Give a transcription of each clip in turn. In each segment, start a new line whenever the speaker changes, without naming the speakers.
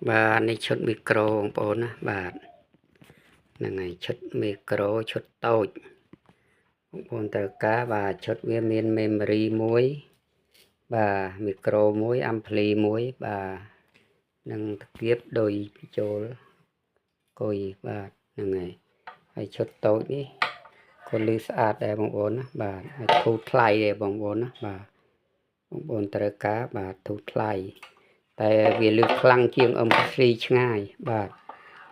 បាទនេះឈុតមីក្រូបងប្អូនណាបាទហ្នឹងហើយឈុតមីក្រូឈុតតូចបងប្អូនត្រូវការបាទឈុតវាមាន memory មួយបាទមីក្រូមួយអាំភ្លីមួយបាទនឹងតាគៀបដូចចូលគុយបាទហ្នឹងហើយឈុតតូចនេះក៏លឺស្អាតដែរបងប្អូនណាបាទហើយធូរថ្លៃដែរបងប្អូនណាបាទបងប្អូនត្រូវការបាទធូរថ្លៃតែវាលឺខ្លាំងជាង MP3 ឆ្ងាយបាទ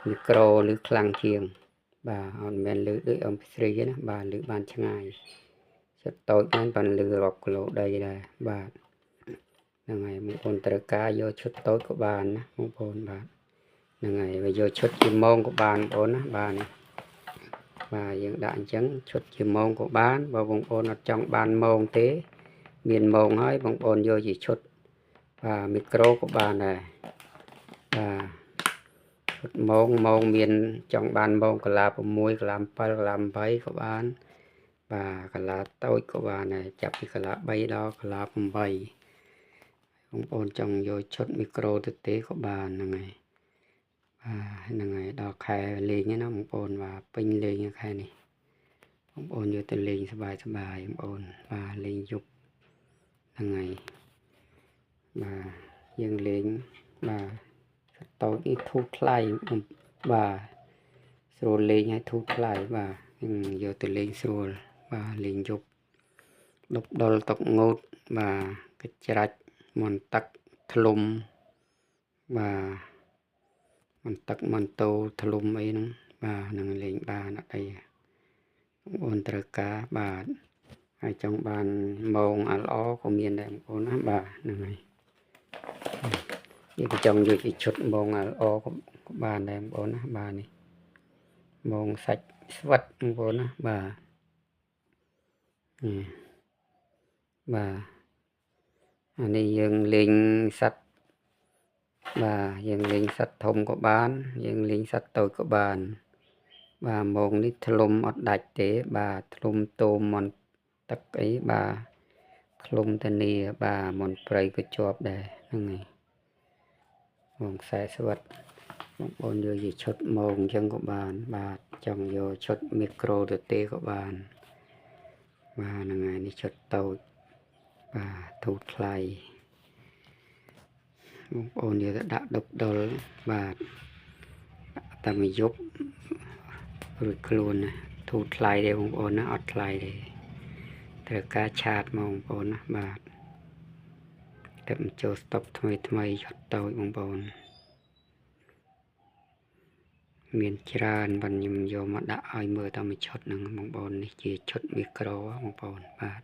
មីក្រូលឺខ្លាំងជាងបាទអត់មែនលឺដូច MP3 ទេណាបាទលឺបានឆ្ងាយឈុតតូចហ្នឹងបានលឺរាប់គីឡូដីដែរបាទហ្នឹងហើយបងប្អូនត្រូវការយកឈុតតូចក៏បានណាបងប្អូនបាទហ្នឹងហើយបើយកឈុតជាម៉ោងក៏បានបងប្អូនណាបាទនេះបាទយើងដាក់អញ្ចឹងឈុតជាម៉ោងក៏បានបើបងប្អូនអត់ចង់បានម៉ោងទេមានម៉ោងហើយបងប្អូនយកជាឈុតបាទមីក្រូក៏បានដែរបាទម៉ោងមានចង់បានម៉ោងកន្លះ6កន្លះ7កន្លះ8ក៏បានបាទកន្លះតូចក៏បានដែរចាប់ពីកន្លះ3ដល់កន្លះ8បងប្អូនចង់យកឈុតមីក្រូទៅទេក៏បានហ្នឹងហើយបាទហ្នឹងហើយដល់ខែលេងណាបងប្អូនបាទពេញលេងខែនេះបងប្អូនយកទៅលេងសប្បាយបងប្អូនបាទលេងយប់ហ្នឹងហើយបាទយើងលេងបាទតូចនេះធូរថ្លៃបាទស្រួលលេងឲ្យធូរថ្លៃបាទយកទៅលេងស្រួលបាទលេងយប់ដប់ដុលតុកងូតបាទកច្រាច់មន់ទឹកធ្លុំបាទមន់ទឹកមន់តោធ្លុំអីហ្នឹងបាទនឹងលេងបានអត់អីបងប្អូនត្រូវការបាទហើយចង់បានម៉ោងល្អក៏មានដែរបងប្អូនណាបាទហ្នឹងហើយយើងចង់យកពីឈុតម៉ោងល្អក៏បានដែរបងប្អូនណាបាទនេះម៉ោងសាច់ស្វិតបងប្អូនណាបាទបាទអានេះយើងលេងសត្វបាទយើងលេងសត្វធំក៏បានយើងលេងសត្វតូចក៏បានបាទម៉ោងនេះធ្លុំអត់ដាច់ទេបាទធ្លុំតូមមន់ទឹកអីបាទធ្លុំធានាបាទមន់ព្រៃក៏ជាប់ដែរហ្នឹងហើយម៉ោងខ្សែស្វិតបងប្អូនយកជាឈុតម៉ោងអញ្ចឹងក៏បានបាទចង់យកឈុតមីក្រូទៅទេក៏បានបាទហ្នឹងហើយនេះឈុតតូចបាទធូរថ្លៃបងប្អូនយកទៅដាក់ដុបដុលបាទតែមួយយប់រួចខ្លួនណាធូរថ្លៃដែរបងប្អូនណាអត់ថ្លៃទេត្រូវការឆាតមកបងប្អូនណាបាទតែបញ្ចូលស្តុកថ្មីឈុតតូចបងប្អូនមានច្រើនបានខ្ញុំយកមកដាក់ឲ្យមើលតាមមួយឈុតហ្នឹងបងប្អូននេះជាឈុតមីក្រូបងប្អូនបាទ